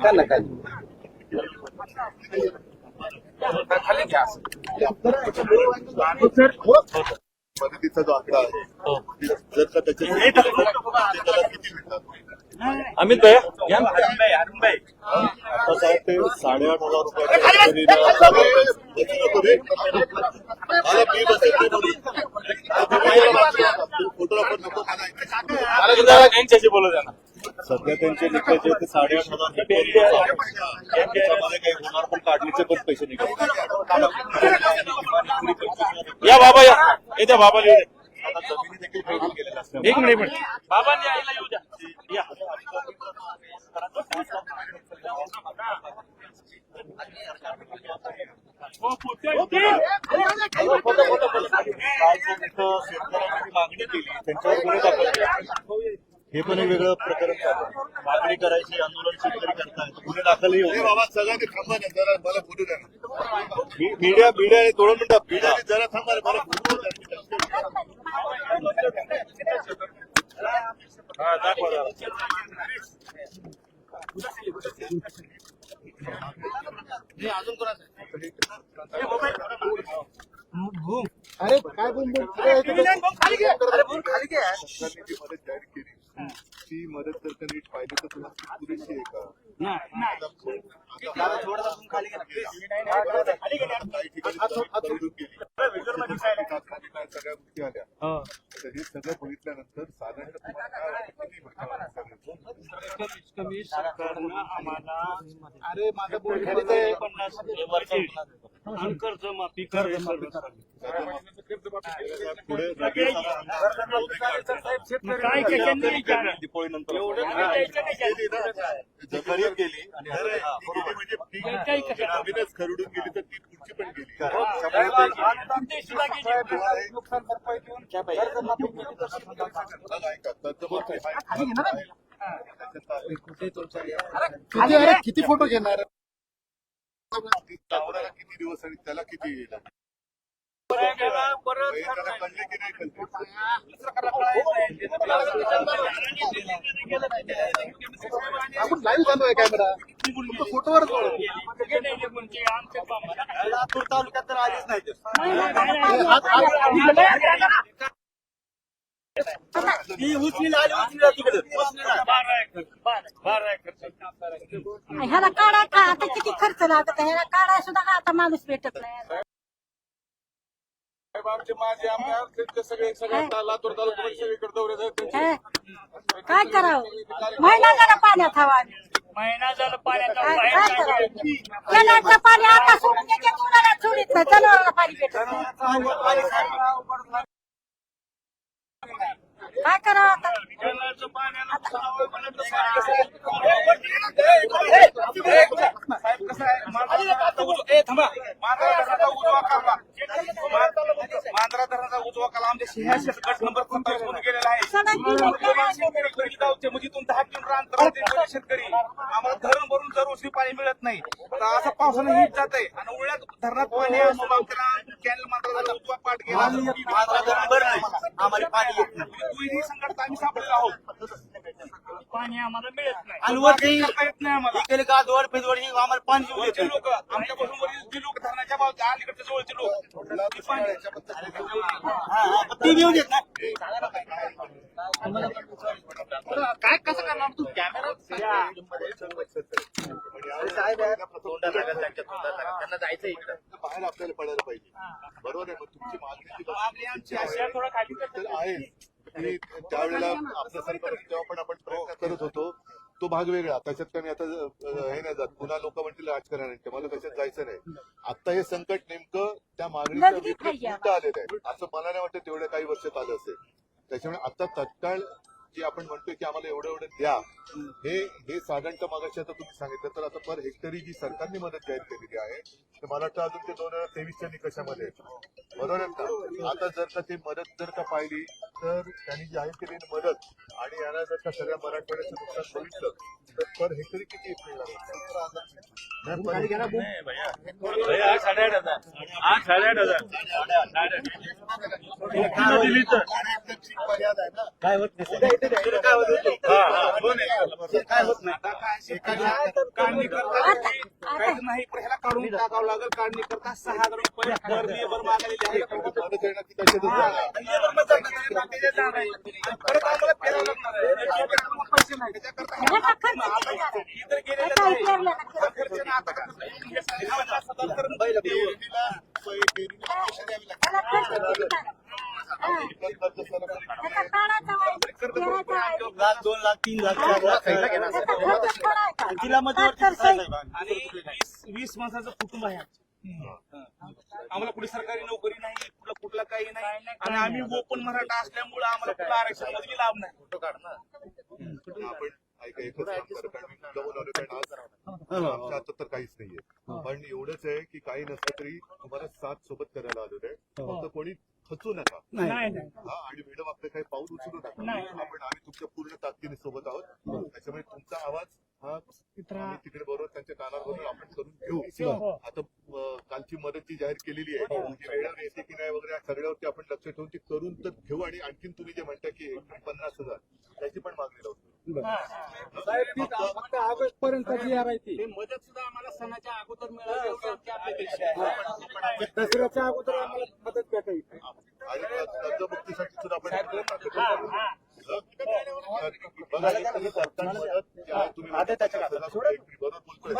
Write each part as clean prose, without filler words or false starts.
त्यांना काय खाली घ्या मदतीचा जो आकडा आहे जर का त्याच्या त्याला किती मिळतात अमित भैया आता साहेब ते 8,500 रुपयाच्या मला फी बसेल फोटोग्राफर नको यांच्याशी बोलू द्या ना. सध्या त्यांचे निघायचे ते 8,500 त्याच्यामध्ये काही होणार पण काढणीचे पण पैसे निघाले या बाबा या येत्या बाबा येऊ द्या. आता जमिनी देखील खरेदी केलेल्या असतात एक मिनिट बाबांनी आईला येऊ द्या या. शेतकऱ्यांनी मागणी केली त्यांच्यावर गुन्हे दाखल केले. हे पण एक वेगळं प्रकरण झालं. मागणी करायची आंदोलन शेतकरी करतायत गुन्हे दाखलही होते. बाबा सगळ्यांनी थांबा ना जरा मला बोलू द्या मीडिया दोन मिनिटं मीडियाने जरा थांबा मला बोलू द्या. दाखवा जरा. अजून कोणाचं अरे काय बोल खाली घ्या खाली घ्या सरकारने जी मदत जाहीर केली ती मदत जर का नीट पाहिजे तर तुला पुरेशी आहे का खाली घ्या काही ठिकाणी तरतूद केली सगळ्या गोष्टी आल्या तर हे सगळं बघितल्यानंतर साधारण तुम्हाला काय वाटतं किती कमी सरकारनं आम्हाला अरे माझं बोल 50 कर्ज माफी कर पुढे दीपावळीनंतर जखरीत गेली आणि म्हणजे नवीनच खरडून गेली तर ती पुढची पण गेली नुकसान भरपाई देऊन किती फोटो घेणार किती दिवस आणि त्याला किती येईल कळले की नाही कळले आपण लाईव्ह चालू आहे कॅमेरा फोटोवर लातूर तालुक्यात तर आलीच नाही ह्याला काढा का आता किती खर्च लागत ह्याला काढा सुद्धा का आता माणूस भेटत नाही. आमचे माझे आमदार सगळे सगळ्या लातूर तालुक्यात सगळीकडे दौरे काय करावं महिना झाला पाण्यात हवा महिना झालं पाण्यात जनावरचं पाणी आता सोडून त्याच्या उन्हाळ्यात सोडित नाही जनावरांना पाणी भेटत नाही. काय करावं आता मांजरा धरणाचा उजवा काल आमच्या सिंहाशी गट नंबर 27 म्हणून गेलेला आहे म्हणजे इथून 10 किलोमीटर अंतरावर शेतकरी आम्हाला धरण भरून दरवर्षी पाणी मिळत नाही तर असं पावसानं हीट जात आहे आणि उळ्यात धरणात पाणी कॅनल मांजरा उजवा पाठ गेला आम्हाला पाणी येत नाही दुहेरी संकटात आम्ही सापडलेलो आहोत पाणी आम्हाला मिळत नाही आणि वरती येत नाही आम्हाला आम्हाला पाणी लोक आमच्यापासून वरील जे लोक धरणाच्या बाजूच्या अलीकडच्या जवळचे लोक ते घेऊन येत ना काय कसं करणार तू कॅमेरा त्यांना जायचं इकडं बाहेर आपल्याला पडायला पाहिजे बरोबर आहे मग तुमची मागणी आहे की त्यावेळेला आपलं सरकार जेव्हा पण आपण प्रयत्न करत होतो तो भाग वेगळा त्याच्यात काही आता हे नाही जात पुन्हा लोक म्हणतील राजकारण्यांचे मला त्याच्यात जायचं नाही आता हे संकट नेमकं त्या मागणीच्या विरुद्ध आलेलं आहे असं मला नाही वाटतं तेवढ्या काही वर्षात आलं असेल त्याच्यामुळे आता तत्काळ जे आपण म्हणतोय की आम्हाला एवढं द्या हे साधारणतः मागाशी आता तुम्ही सांगितलं तर आता पर हेक्टरी जी सरकारने मदत जाहीर केलेली आहे तर मला वाटतं अजून ते 2023च्या निकषामध्ये बरोबर आहे ना आता जर का ती मदत जर का पाहिली तर त्यांनी जाहीर केलेली मदत आणि यांना जर का सगळ्या मराठवाड्याचं नुकसान बघितलं तर पर हेक्टरी किती मिळणार 8,500 दिली तर काय होत नाही काय होत नाही आता काय शेतकऱ्याला काढणी करता काहीच नाही पण ह्याला काढून टाकावं लागेल. काढणी करता 6,000 रुपये पर लेबर मागायलेले आहे. मदत करण्याची कशातच जाणार नाही. लेबर पण जाणार नाही, बाकीचे जाणार नाही. परत आम्हाला फिरावं लागणार आहे. शेतकऱ्याला पैसे नाही त्याच्याकरता ह्याचा खर्च किती झाला? इतर गेलेले ह्याचा नाही. विचारला ना. हा खर्च ना आता ह्याला खर्च किती झाला? ह्याचा काढायचा आहे, पेरायचा आहे. 1,00,000, 2,00,000, 3,00,000, 4,00,000 ह्याचा खर्च थोडा आहे का? तिला मध्ये काय खर्च आहे? आणि 20 माणसाचं कुटुंब आहे आमचं. आम्हाला कुठे सरकारी नोकरी नाही, कुठला काही नाही आणि आम्ही ओपन मराठा असल्यामुळे आम्हाला कुठला आरक्षण मध्ये लाभ नाही. आपण ऐका एकच काम करा, कारण मी तुला बोलावलं, कारण आज आमच्या हातात तर काहीच नाहीये. पण एवढंच आहे की काही नसलं तरी तुम्हाला साथ सोबत करायला आलेलं आहे. फक्त कोणी खचू नका. नाही हा, आणि मॅडम आपलं काही पाऊल उचलू नका. आपण आम्ही तुमच्या पूर्ण ताकदीने सोबत आहोत. त्याच्यामुळे तुमचा आवाज हा आम्ही तिकडे बरोबर त्यांच्या कानाबरोबर आपण करून घेऊ. आता कालची मदत जी जाहीर केलेली आहे ती वेळेवर येते की नाही वगैरे सगळ्यावरती आपण लक्ष ठेवून ती करून तर घेऊ. आणि आणखीन तुम्ही जे म्हणता की 50,000 त्याची पण मागणी लावतो. फक्त ऑगस्ट पर्यंत जी आहे ती मदत सुद्धा आम्हाला सणाच्या अगोदर मिळाली एवढी आमची अपेक्षा आहे. दसऱ्याच्या अगोदर आम्हाला मदत भेटावी. आणि कर्जमुक्तीसाठी सुद्धा आपण प्रयत्न करू. बघा, एकतरी सरकार मदत जी आहे तुम्ही बरोबर बोलतोय.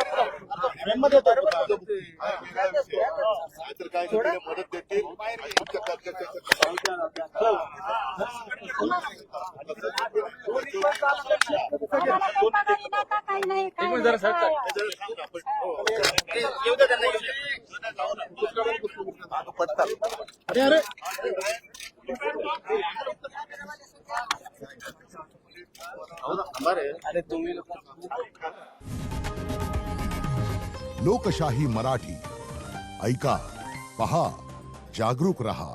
हा वेगळा विषय आहे. नाहीतर काय नाही, ते मदत देतील आणि तुमच्या कर्जाच्या आम्हाला काही पगारी नका, काही नाही, काही नाही, काय आहे? लोकशाही मराठी ऐका, पहा, जागरूक रहा.